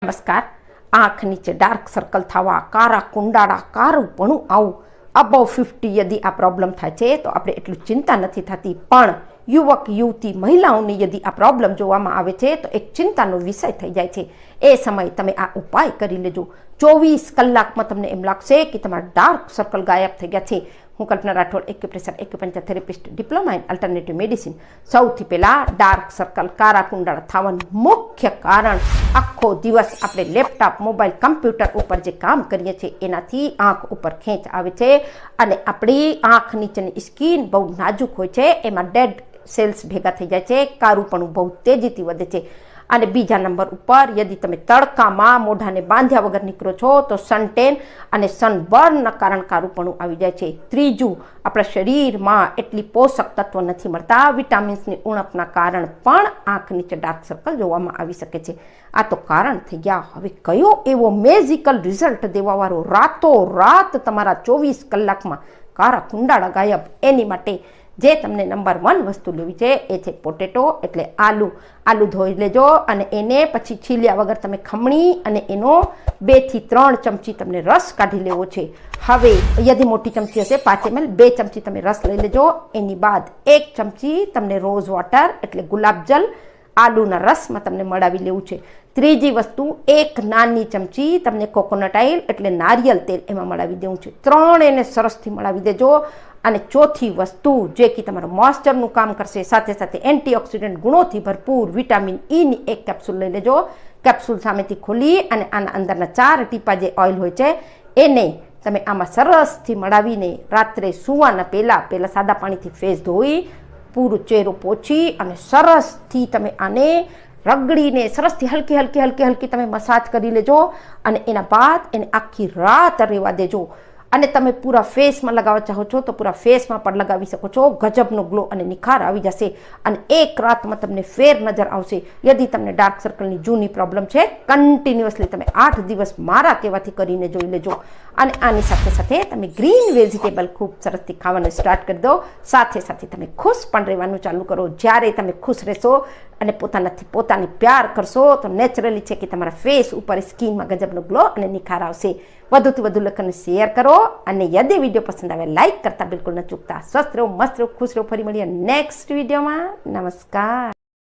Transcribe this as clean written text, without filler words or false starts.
नमस्कार। आँख नीचे डार्क सर्कल थवा, कारा कुंडाड़ा, कारुपणुं आवुं अबव 50 यदि आ प्रॉब्लम थाय छे तो आपणे एटली चिंता नथी थती, पण युवक युवती महिलाओने यदि आ प्रॉब्लम जोवामां आवे छे तो एक चिंतानो विषय थई जाय छे। ए समय तमे आ उपाय करी लेजो। 24 कलाकमां तमने एम लागशे कि तमारा डार्क सर्कल गायब थई गया छे। हूँ Kalpana Rathod, acupressure acupuncture therapist, diploma in alternative medicine. सौथी पहेला डार्क सर्कल, कारा कुंडाळा थवानुं मुख्य कारण आखो दिवस आपणे लेपटॉप, मोबाइल, कम्प्यूटर उपर जे काम करीए छीए एनाथी आँख उपर खेंच आवे छे अने आपणी आँख नीचेनी स्किन बहु नाजुक होय छे, एमां डेड सेल्स भेगा थई जाय छे, कारुपणुं बहु तेजीथी वधे छे। અને બીજા નંબર ઉપર યદि તમે તડકામાં મોઢાને બાંધ્યા વગર નીકળો છો તો સનટેન અને સનબર્નના કારણ કારુપણું આવી જાય છે। ત્રીજું, આપણા શરીરમાં એટલી પોષક તત્વો નથી મળતા, વિટામિન્સની ઉણપના કારણ પણ આંખ નીચે ડાર્ક સર્કલ જોવામાં આવી શકે છે। આ તો કારણ થઈ ગયા। હવે કયો એવો મેજિકલ રિઝલ્ટ દેવાવાળો રાતોરાત તમારા 24 કલાકમાં કારા કુંડાળા ગાયબ, એની માટે જે તમને નંબર 1 વસ્તુ લેવી છે એ છે પોટેટો એટલે આલુ। આલુ ધોઈ લેજો અને એને પછી છીલ્યા વગર તમે ખમણી અને એનો 2 થી 3 ચમચી તમને રસ કાઢી લેવો છે। હવે યદि મોટી ચમચી હશે 5 ml 2 ચમચી તમે રસ લઈ લેજો। એની બાદ 1 ચમચી તમને રોઝ વોટર એટલે ગુલાબ જલ આલુના રસમાં તમને મળાવી લેવું છે। ત્રીજી વસ્તુ, 1 નાની ચમચી તમને કોકોનટ ઓઇલ એટલે નારિયેળ તેલ એમાં મળાવી દેવું છે। 3 એને સરસથી મળાવી દેજો। અને ચોથી વસ્તુ જે કે તમારું મોઇસ્ચરનું કામ કરશે, સાથે સાથે એન્ટીઓક્સિડન્ટ ગુણોથી ભરપૂર વિટામિન ઈની 1 કેપ્સ્યુલ લઈ લેજો। કેપ્સ્યુલ સામેથી ખોલી અને આના અંદરના 4 ટીપા જે ઓઇલ હોય છે એને તમે આમાં સરસથી મળાવીને રાત્રે સૂવાના પહેલાં સાદા પાણીથી ફેસ ધોઈ પૂરો ચહેરો પોછી અને સરસથી તમે આને રગડીને સરસથી હલકી હલકી હલકી હલકી તમે મસાજ કરી લેજો અને એના બાદ એને આખી રાત રહેવા દેજો। અને તમે પૂરા ફેસમાં લગાવવા ચાહો છો તો પૂરા ફેસમાં પણ લગાવી શકો છો। ગજબનો ગ્લો અને નિખાર આવી જશે અને એક રાતમાં તમને ફેર નજર આવશે। યદि તમને ડાર્ક સર્કલની જૂની પ્રોબ્લેમ છે, કન્ટિન્યુઅસલી તમે 8 દિવસ મારા કહેવાથી કરીને જોઈ લેજો। અને આની સાથે સાથે તમે ગ્રીન વેજીટેબલ ખૂબ સરસથી ખાવાનું સ્ટાર્ટ કરી દો। સાથે સાથે તમે ખુશ પણ રહેવાનું ચાલુ કરો। જ્યારે તમે ખુશ રહેશો અને પોતાનાથી પોતાને પ્યાર કરશો તો નેચરલી છે કે તમારા ફેસ ઉપર સ્કિનમાં ગજબનો ગ્લો અને નિખાર આવશે। વધુથી વધુ લોકોને શેર કરો અને યદि વિડીયો પસંદ આવે લાઈક કરતા બિલકુલ ન ચૂકતા। સ્વસ્થ રહો, મસ્ત રહો, ખુશ રહો। ફરી મળીએ નેક્સ્ટ વિડીયોમાં। નમસ્કાર।